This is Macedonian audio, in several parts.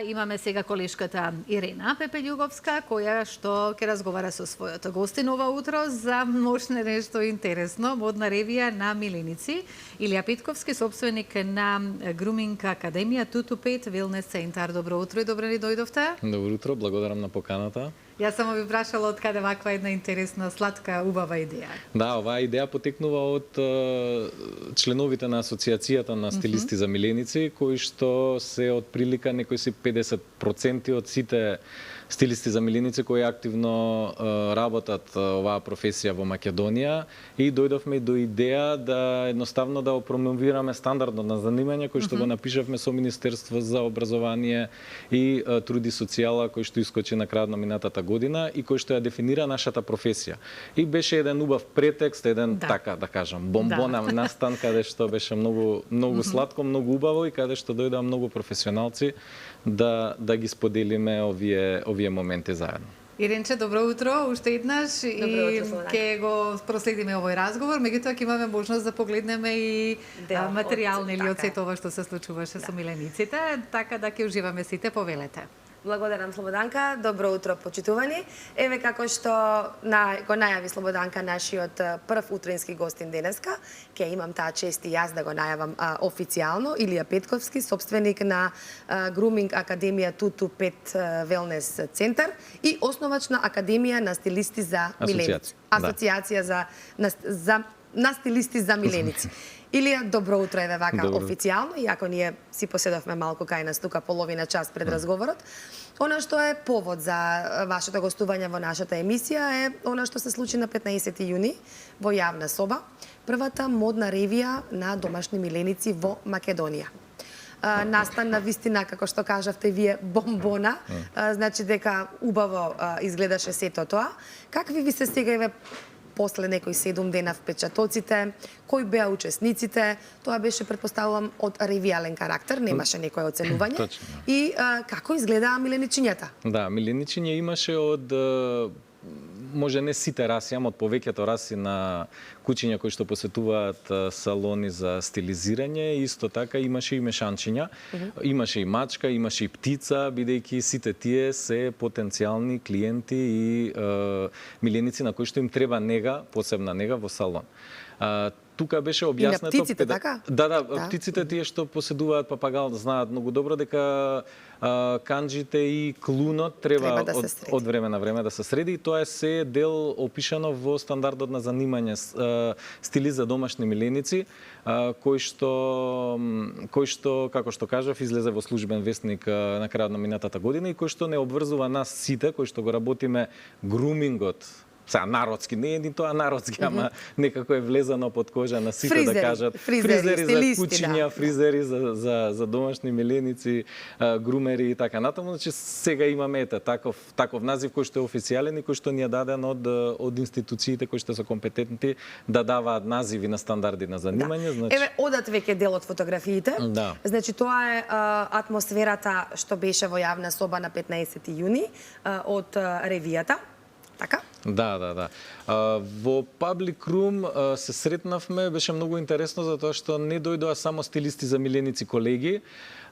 имаме сега колешката Ирена Пепелјуговска, која што ќе разговара со својата гостин ова утро за можне нешто интересно, модна ревија на миленици. Илија Петковски, собственик на Груминг Академија Туту 5 Велнес центар. Добро утро и добре ли дојдовте? Добро утро, благодарам на поканата. Јас само ви прашала од каде ваква една интересна, сладка, убава идеја. Да, оваа идеја потекнува од членовите на Асоциацијата на стилисти за миленици, кои што се од прилика некои си 50% од сите стилисти за миленици кои активно работат оваа професија во Македонија, и дојдовме до идеја да едноставно да промовираме стандардот на занимање кој што го напишавме со Министерство за образование и труд и социјала, кој што искочи на крајот на минатата година и кој што ја дефинира нашата професија. И беше еден убав претекст, еден така да кажам, бомбона настан каде што беше многу сладко, многу убаво и каде што дојдоа многу професионалци да ги споделиме овие моменти заедно. Иренче, добро утро, уште еднаш, и ќе го проследиме овој разговор, меѓутоа ќе имаме можност да погледнеме и материјални или од сето ова што се случуваше со милениците, така да ќе уживаме сите, повелете. Благодарам, Слободанка. Добро утро, почитувани. Еве како што го најави Слободанка, нашиот прв утрински гостин денеска, ќе имам таа чест и јас да го најавам официјално. Илија Петковски, собственик на Груминг Академија Туту 5 Велнес центар и основач на Академија на стилисти за миленици. Асоциација на стилисти за миленици. Илија, добро утро, еве вака официјално, иако ние си поседовме малку кај нас тука половина час пред разговорот. Она што е повод за вашето гостување во нашата емисија е она што се случи на 15 јуни во јавна соба, првата модна ревија на домашни миленици во Македонија. Настан на вистина, како што кажавте вие, бомбона, значи дека убаво изгледаше сето тоа. Какви ви се сега еве после некои 7 дена впечатоците, кои беа учесниците? Тоа беше, претпоставувам, од ревијален карактер, немаше некое оценување. И како изгледаа миленичињата? Да, миленичиња имаше од може не сите раси, ама од повеќето раси на куќиња кои што посетуваат салони за стилизирање, исто така имаше и мешанчиња, имаше и мачка, имаше и птица, бидејќи сите тие се потенцијални клиенти и миленици на кои што им треба нега, посебна нега во салон. Тука беше објаснето... И на птиците, така? Да, птиците тие што поседуваат папагал знаат многу добро дека канџите и клунот треба од време на време да се среди, и тоа е се дел опишано во стандардот на занимање стили за домашни миленици, кој што, како што кажав, излезе во службен весник на крајот на минатата година и кој што не обврзува нас сите кои што го работиме грумингот. Сега народски, не е ни тоа народски, ама некако е влезано под кожа на сите, да кажат. Фризери за куќиња, фризери за домашни миленици, грумери и така натаму. Значи сега имаме таков назив кој што е официјален и кој што ни е даден од институциите кои што се компетентни да даваат називи на стандарди на занимање. Значи... Еве, одат веќе дел од фотографиите. Значи тоа е атмосферата што беше во јавна соба на 15 јуни од ревијата. Така? Да. Во Public Room се сретнавме, беше многу интересно затоа што не дојдоа само стилисти за миленици колеги,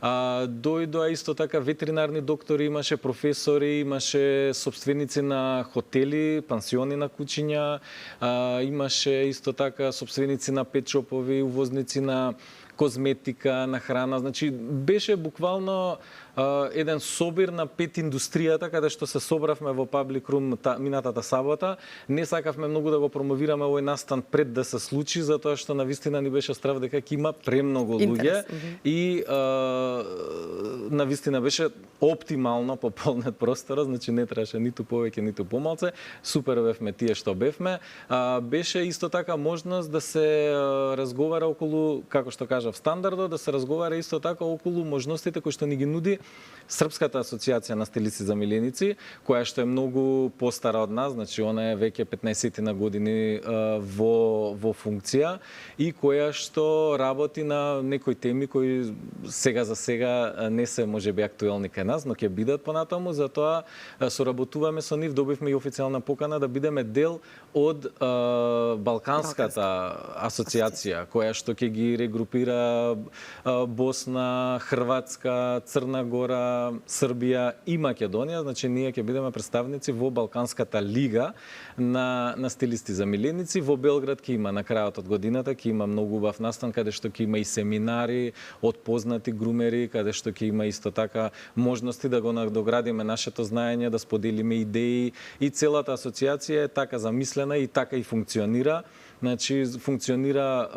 дојдоа исто така ветеринарни доктори, имаше професори, имаше собственици на хотели, пансиони на куќиња, имаше исто така собственици на петшопови, увозници на козметика, на храна. Значи беше буквално еден собир на пет индустријата каде што се собравме во Public Room минатата сабота. Не сакавме многу да го промовираме овој настан пред да се случи, затоа што навистина ни беше страв дека ќе има премногу луѓе и навистина беше оптимално пополнет просторот, значи не требаше ниту повеќе ниту помалце. Супер бевме тие што бевме. Беше исто така можност да се разговара околу, како што кажав, стандардот, да се разговара исто така околу можностите кои што ни ги нуди Српската асоциација на стилисти за миленици, која што е многу постара од нас, значи она е веќе 15 на години во функција и која што работи на некои теми кои сега за сега не се можеби актуелни кај нас, но ќе бидат понатаму, затоа соработуваме со нив, добивме и официјална покана да бидеме дел од Балканската асоциација, која што ќе ги регрупира Босна, Хрватска, Црна Гора, Србија и Македонија, значи ние ќе бидеме представници во Балканската лига на стилисти за миленици. Во Белград ќе има на крајот од годината ќе има многу убав настан каде што ќе има и семинари од познати грумери, каде што ќе има исто така можности да го надоградиме нашето знаење, да споделиме идеи и целата асоциација е така замислена и така и функционира. Значи, функционира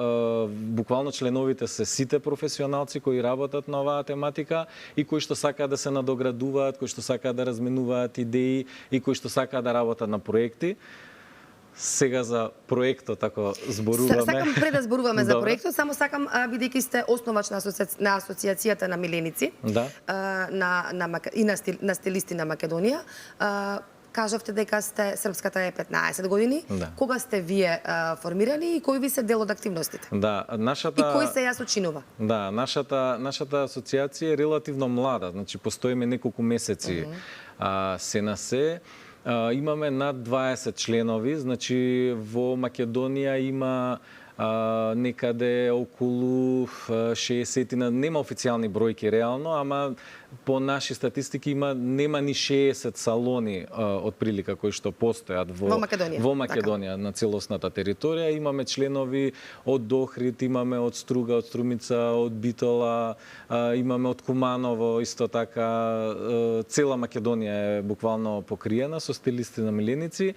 буквално членовите се сите професионалци кои работат на оваа тематика и кои што сакаат да се надоградуваат, кои што сакаат да разменуваат идеи и кои што сакаат да работат на проекти. Сега за проектот, ако зборуваме... Сакам пред да зборуваме за Добре. проектот, само сакам, бидејќи сте основач на асоциацијата на миленици Да. и на стилисти на Македонија, кажавте дека српската е 15 години. Да. Кога сте вие формирани и кој ви се дел од активностите? Да, нашата... И кој се ја сочинува? Да, нашата асоциација е релативно млада, значи постоиме неколку месеци се на се. Имаме над 20 членови, значи во Македонија има некаде околу 60, нема официјални бројки реално, ама по наши статистики нема ни 60 салони од прилика кои што постојат во Македонија на целосната територија. Имаме членови од Дохрид, имаме од Струга, од Струмица, од Битола, имаме од Куманово, исто така цела Македонија е буквално покриена со стилисти на миленици,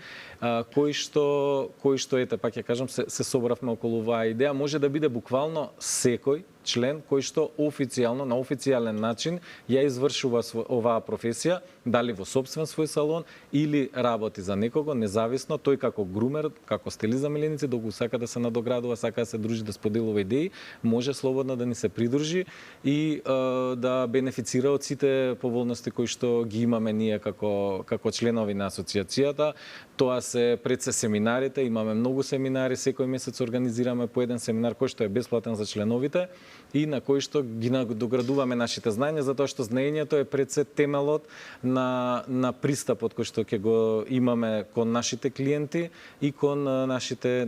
кои што ете пак ќе кажам се собравме околу оваа идеја. Може да биде буквално секој член кој што официјално, на официјален начин ја извршува оваа професија, дали во собствен свој салон или работи за некого, независно, тој како грумер, како стилист за миленици, доколку сака да се надоградува, сака да се дружи, да споделува идеи, може слободно да ни се придружи и да бенефицира од сите поволности кои што ги имаме ние како членови на асоциацијата. Тоа се пред се семинарите, имаме многу семинари, секој месец организираме по еден семинар кој што е бесплатен за членовите и на кој што ги надоградуваме нашите знаења, затоа што знаењето е пред се темелот на пристапот кој што ќе го имаме кон нашите клиенти и кон нашите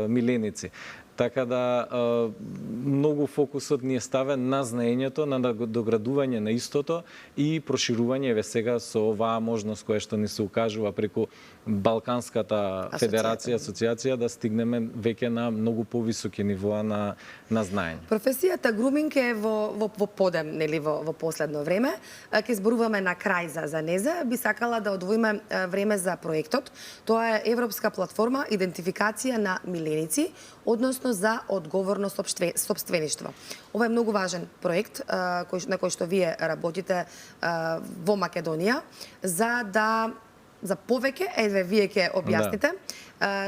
миленици. Така да многу фокусот ни е ставен на знаењето, на доградување на истото и проширување еве сега со оваа можност која што ни се укажува преку Балканската федерација, асоциација, да стигнеме веќе на многу повисоки нивоа на знаење. Професијата груминг е во подем, нели, во последно време. Ќе зборуваме на крај за незе. Би сакала да одвоиме време за проектот. Тоа е Европска платформа идентификација на миленици, односно за одговорно сопствеништво. Ова е многу важен проект на кој што вие работите во Македонија за повеќе, еве вие ќе објасните,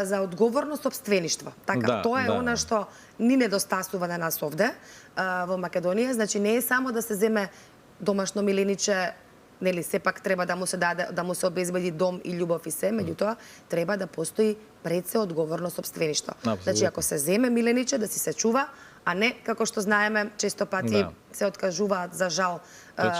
за одговорно сопствеништво. Така, тоа е она што ни недостасува на нас овде во Македонија. Значи не е само да се земе домашно милениче, нели сепак треба да му се даде, да му се обезбеди дом и љубов и се, меѓутоа треба да постои пред се одговорно сопствеништво. Значи ако се земе милениче да си се чува, а не како што знаеме често пати се откажуваат за жал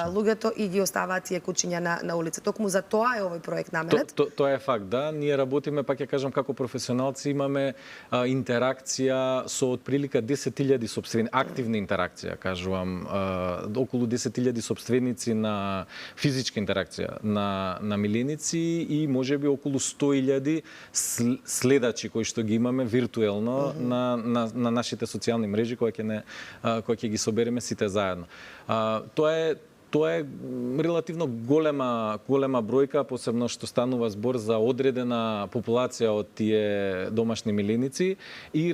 луѓето и ги оставаат тие кучиња на улица. Токму за тоа е овој проект наменет. Тоа е факт, да. Ние работиме, пак ќе кажам, како професионалци имаме интеракција со отприлика 10.000 сопствени, активна интеракција, кажувам, околу 10.000 сопственици на физичка интеракција на миленици и можеби околу 100.000 следачи кои што ги имаме виртуелно на нашите социјални мрежи кои ќе ги собереме сите заедно. Тоа е релативно голема бројка, посебно што станува збор за одредена популација од тие домашни миленици и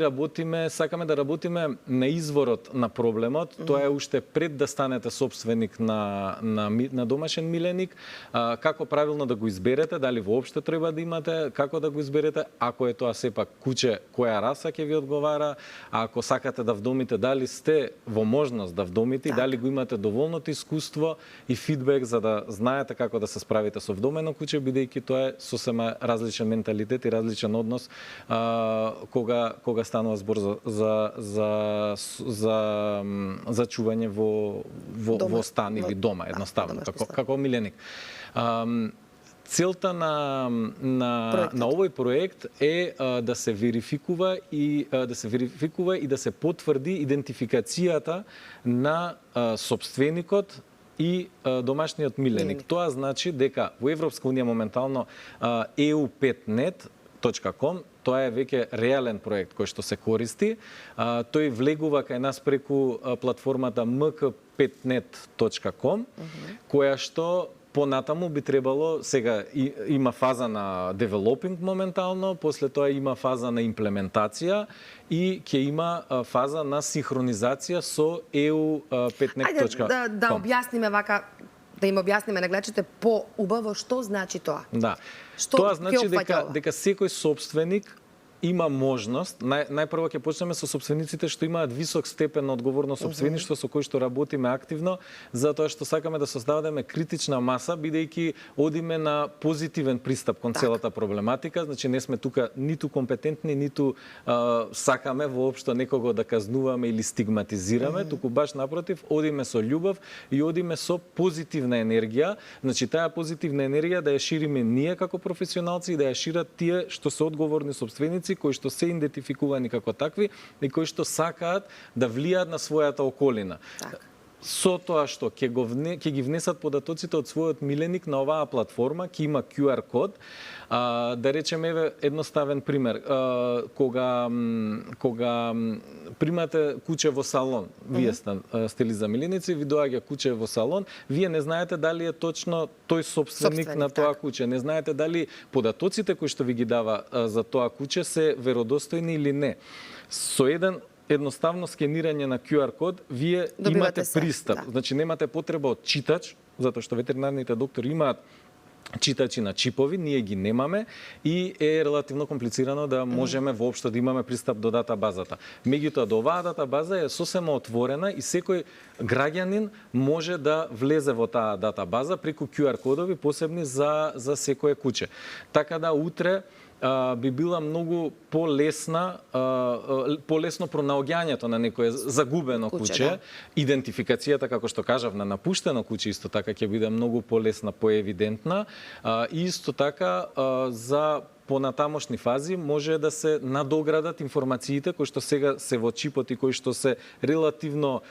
сакаме да работиме на изворот на проблемот. Тоа е уште пред да станете собственик на домашен миленик, како правилно да го изберете, дали воопште треба да имате, како да го изберете, ако е тоа сепак куче, која раса ќе ви одговара, ако сакате да вдомите, дали сте во можност да вдомите, дали го имате доволното искуство и фидбек за да знаете како да се справите со вдомено куче, бидејќи тоа е сосема различен менталитет и различен однос кога станува збор за чување во стан или дома, едноставно, како миленик. Целта на овој проект е да се верификува и да се потврди идентификацијата на сопственикот и домашниот миленик. Тоа значи дека во Европска унија моментално EU5net.com, тоа е веќе реален проект кој што се користи. Тој влегува кај нас преку платформата mk5net.com, која што понатаму би требало, сега има фаза на девелопинг моментално, после тоа има фаза на имплементација и ќе има фаза на синхронизација со EU5net.com. Ајде да објасниме вака, да им објасниме на гледачите поубаво што значи тоа. Да. Што Тоа значи опфаќа ова? дека секој собственик има можност, најпрво ќе почнеме со собствениците што имаат висок степен на одговорно собствеништво со кој што работиме активно, затоа што сакаме да создадеме критична маса, бидејќи одиме на позитивен пристап кон целата проблематика, значи не сме тука ниту компетентни, ниту сакаме воопшто некого да казнуваме или стигматизираме, туку баш напротив, одиме со љубов и одиме со позитивна енергија, значи таа позитивна енергија да ја шириме ние како професионалци и да ја шират тие што се одговорни собственици, кои што се идентификувани како такви и кои што сакаат да влијаат на својата околина. Со тоа што ќе ги внесат податоците од својот миленик на оваа платформа, ќе има QR код. Да речеме, еве едноставен пример, кога примате куче во салон, вие сте стилист за миленици, ви доаѓа куче во салон, вие не знаете дали е точно тој собственик на тоа куче, не знаете дали податоците кои што ви ги дава за тоа куче се веродостојни или не. Со едноставно скенирање на QR код, вие имате пристап. Значи немате потреба од читач, затоа што ветеринарните доктори имаат читачи на чипови, ние ги немаме и е релативно комплицирано да можеме воопшто да имаме пристап до датабазата. Меѓутоа, до оваа датабаза е сосема отворена и секој граѓанин може да влезе во таа датабаза преку QR кодови посебни за секое куче. Така да утре би била многу полесно пронаоѓањето на некое загубено куче, идентификацијата, како што кажав, на напуштено куче исто така ќе биде многу полесна, поевидентна, и исто така за понатамошни фази може да се надоградат информациите кои што сега се во чипот и кои што се релативно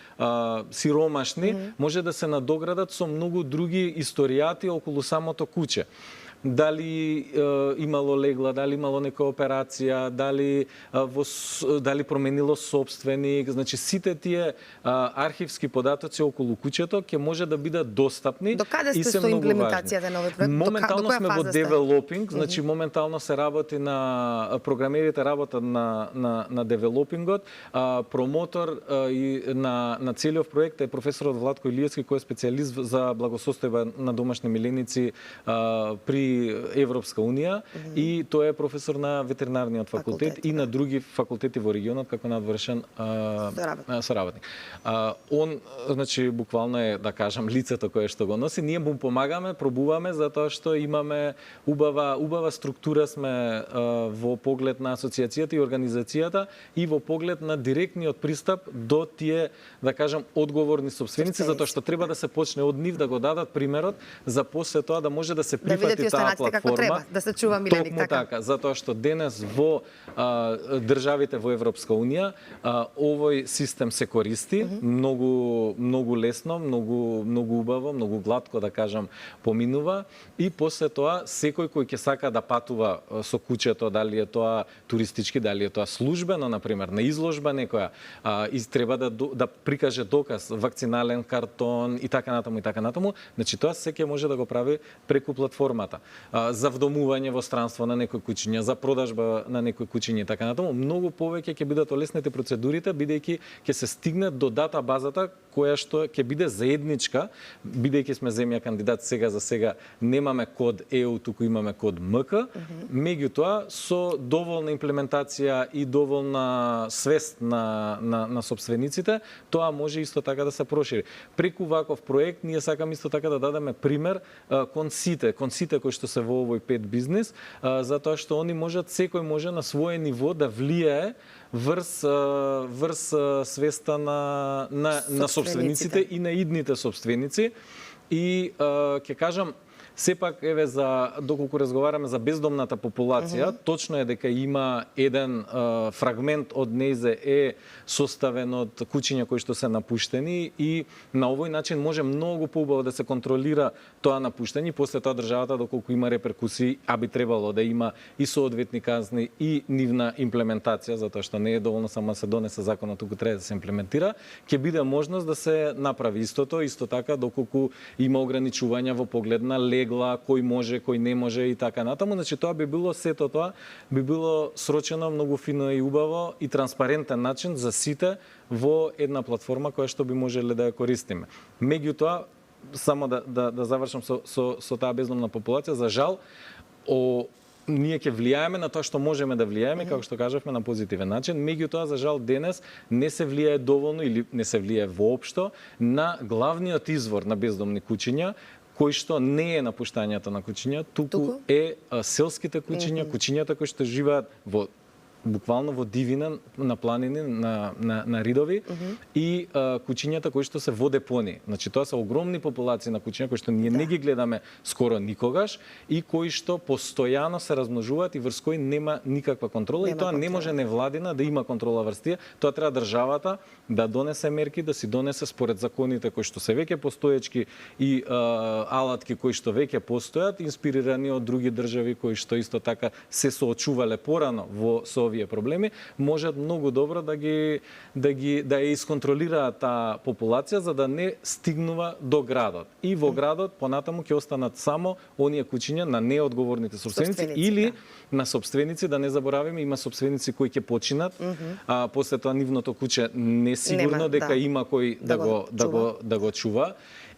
сиромашни, може да се надоградат со многу други историјати околу самото куче. Дали имало легла, дали имало нека операција, дали променило собственик, значи сите тие архивски податоци околу кучето ќе може да бидат достапни. До каде и сте со имплементацијата на овој проект? Моментално сме во девелопинг, значи моментално се работи на програмерите работат на девелопингот. Промотор и на целиот проект е професорот Владко Илиевски, кој е специјалист за благосостојба на домашни миленици при Европска унија и тој е професор на ветеринарниот факултет и на други факултети во регионот како надвршен соработник. Он, значи, буквално е, да кажам, лицето кое што го носи. Ние му помагаме, пробуваме, затоа што имаме убава структура сме во поглед на асоциацијата и организацијата и во поглед на директниот пристап до тие, да кажам, одговорни собственици, затоа што треба да се почне од нив да го дадат примерот за после тоа да може да се прифати таа платформа, како треба, да се чува миленик, така, затоа што денес во државите во Европска унија овој систем се користи многу лесно, многу убаво, многу глатко, да кажам, поминува и после тоа секој кој ќе сака да патува со кучето, дали е тоа туристички, дали е тоа службено, на пример, на изложба некоја, и треба да прикаже доказ, вакцинален картон и така натаму, значи тоа секој може да го прави преку платформата. За вдомување во странство на некој кучиња, за продажба на некој кучиња и така натаму, многу повеќе ќе бидат олеснети процедурите, бидејќи ќе се стигне до датабазата која што ќе биде заедничка, бидејќи сме земја кандидат за сега немаме код EU, туку имаме код МК, меѓутоа со доволна имплементација и доволна свест на собствениците, тоа може исто така да се прошири. Преку ваков проект ние сакаме исто така да дадеме пример кон сите кои што се во овој пет бизнес, затоа што они можат, секој може на своје ниво да влијае врз свеста на собствениците и на идните собственици. И ќе кажам, Сепак, еве, доколку разговараме за бездомната популација, точно е дека има еден фрагмент од нејзе е составен од куќиња кои што се напуштени и на овој начин може многу поубаво да се контролира тоа напуштање и после тоа државата, доколку има реперкусии, а би требало да има и соодветни казни и нивна имплементација, затоа што не е доволно само да се донесе законот, туку треба да се имплементира, ќе биде можност да се направи истото, исто така доколку има ограничувања во поглед на легла, кој може, кој не може и така натаму. Значи тоа би било сето тоа би било срочено многу фино и убаво и транспарентен начин за сите во една платформа која што би можеле да ја користиме. Меѓутоа, само да завршам со таа бездомна популација, за жал, ние ќе влијаеме на тоа што можеме да влијаеме, како што кажавме, на позитивен начин. Меѓутоа, за жал, денес не се влијае доволно или не се влијае воопшто на главниот извор на бездомни куќиња, кој што не е напуштањето на куќиња, туку е селските куќиња, куќињата кои што живеат буквално во дивина, на планини, на ридови и куќињата кои што се во депони. Значи тоа се огромни популации на куќиња кои што ние не ги гледаме скоро никогаш и кои што постојано се размножуваат и врз кои нема никаква контрола и тоа не може невладина да има контрола врз тие. Тоа треба државата да донесе мерки, да си донесе според законите кои што се веќе постоечки и алатки кои што веќе постојат, инспирирани од други држави кои што исто така се соочувале порано со овие проблеми, можат многу добро да ја исконтролираат таа популација за да не стигнува до градот. И во градот понатаму ќе останат само оние куќиња на неодговорните собственици или на собственици, да не забораваме, има собственици кои ќе починат, а после тоа нивното куќе не сигурно дека има кој да го чува.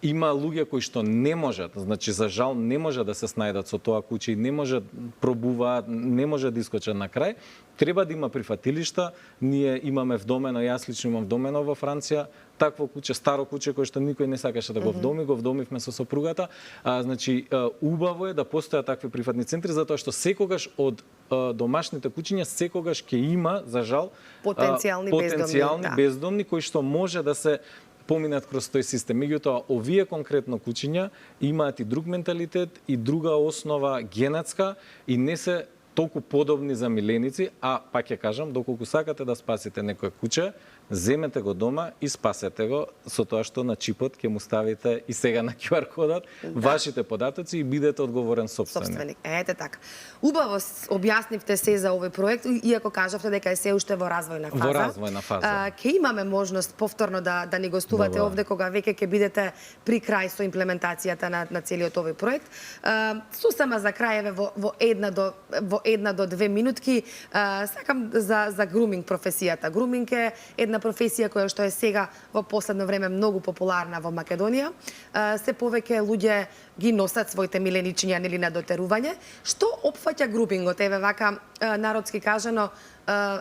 Има луѓе кои што не можат, значи за жал не може да се снајдат со тоа куќе и не може пробуваат, не може да искочат на крај. Треба да има прифатилишта. Ние имаме вдомено, јас лично имам вдомено во Франција, такво куќе, старо куќе кое што никој не сакаше да го вдоми, го вдомивме со сопругата. Значи убаво е да постојат такви прифатни центри затоа што секогаш од домашните куќиња секогаш ќе има, за жал, потенцијални бездомни кои што може да се поминат кроз тој систем. Меѓутоа, овие конкретно куќиња имаат и друг менталитет и друга основа генетска и не се толку подобни за миленици, а пак ќе кажам, доколку сакате да спасите некое куќе, земете го дома и спасете го со тоа што на чипот ќе му ставите и сега на QR кодот вашите податоци и бидете одговорен сопственик. Ете така. Убаво објаснивте се за овој проект, иако кажавте дека е се уште во развојна фаза. Во развојна фаза. Ќе имаме можност повторно да ни гостувате овде кога веќе ќе бидете при крај со имплементацијата на целиот овој проект. Сосема за крај во една до две минутки сакам за груминг професијата. Груминг е една професија која што е сега во последно време многу популарна во Македонија. Се повеќе луѓе ги носат своите миленичиња нели на дотерување. Што опфаќа грумингот? Еве вака народски кажано,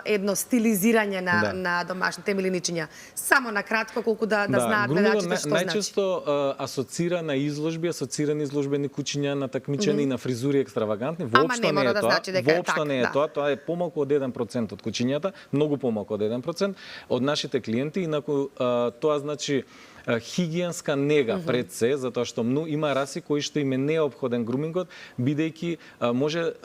едно стилизирање на домашните миленичиња. Само на кратко, колку да знаат гледачите што значи. Најчесто асоцира на изложби, асоцирани изложбени куќиња на такмичени, на фризури екстравагантни. Воопшто не е тоа. Воопшто не е тоа. Тоа е помалку од 1% од куќињата, многу помалку од 1% од нашите клиенти, инаку тоа значи хигиенска нега пред се, затоа што има раси кои што им е неопходен грумингот, бидејќи може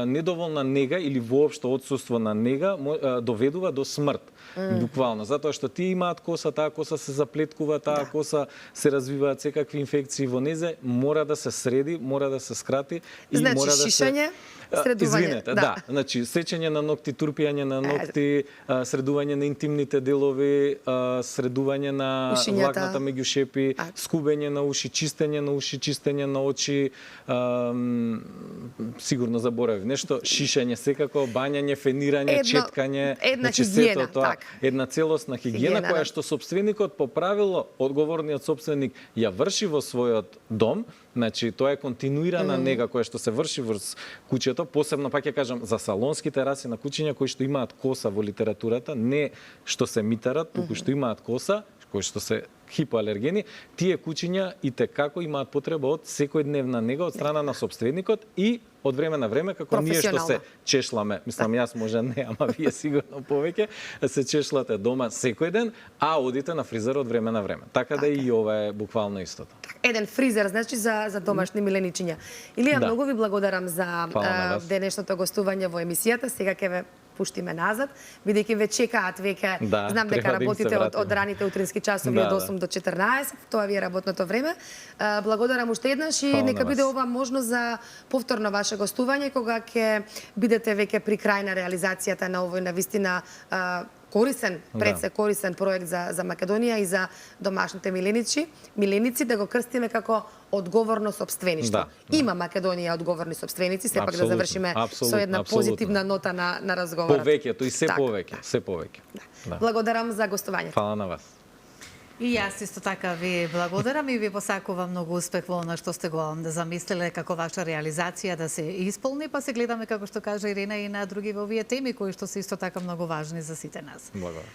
недоволна нега или воопшто отсуство на нега доведува до смрт. Буквално, затоа што тие имаат коса, таа коса се заплеткува, таа коса се развиваат секакви инфекции во незе, мора да се среди, мора да се скрати и мора да се шишање, средување. Извинете, да, значи сечење на ногти, турпијање на ногти, средување на интимните делови, средување на влакната меѓу шепи, скубење на уши, чистење на уши, чистење на очи, сигурно заборавив нешто, шишање секако, бањање, фенирање, четкање, значи сето тоа, една целосна хигиена која што собственикот по правило, одговорниот собственик ја врши во својот дом. Значи, тоа е континуирана нега која што се врши врз куќето, посебно пак ќе кажам за салонските раси на куќиња кои што имаат коса во литературата, не што се митарат, туку што имаат коса, кои што се хипоалергени, тие куќиња и како имаат потреба од секојдневна нега од страна на собственикот и од време на време, како ние што се чешламе, мислам јас може не, ама вие сигурно повеќе, се чешлате дома секој ден, а одите на фризер од време на време. Така да и ова е буквално истото. еден фризер, значи за домашни миленичиња. Илија, Да. многу ви благодарам за Фала на вас. денешното гостување во емисијата. Сега ќе ве пуштиме назад, бидејќи ве чекаат веќе, Да, знам дека треба да им се работите од вратиме. раните утрински часови Да, од да. 8 до 14, тоа ви е работното време. Благодарам уште еднаш и Фала на нека вас. биде ова можност за повторно ваше гостување кога ќе бидете веќе при крај на реализацијата на овој навистина корисен, пред се корисен проект за Македонија и за домашните миленици, да го крстиме како одговорно сопствеништво. Да, да. Има Македонија одговорни сопственици, сепак да Апсолутно, завршиме со апсолутно, една апсолутно. позитивна нота на разговорот. Повеќето и се Така. повеќе, се повеќе. Да. Благодарам за гостувањето. Фала на вас. И јас исто така ви благодарам и ви посакувам многу успех во она што сте го замислиле како ваша реализација да се исполни, па се гледаме како што кажа Ирена и на други во овие теми кои што се исто така многу важни за сите нас. Благодарам.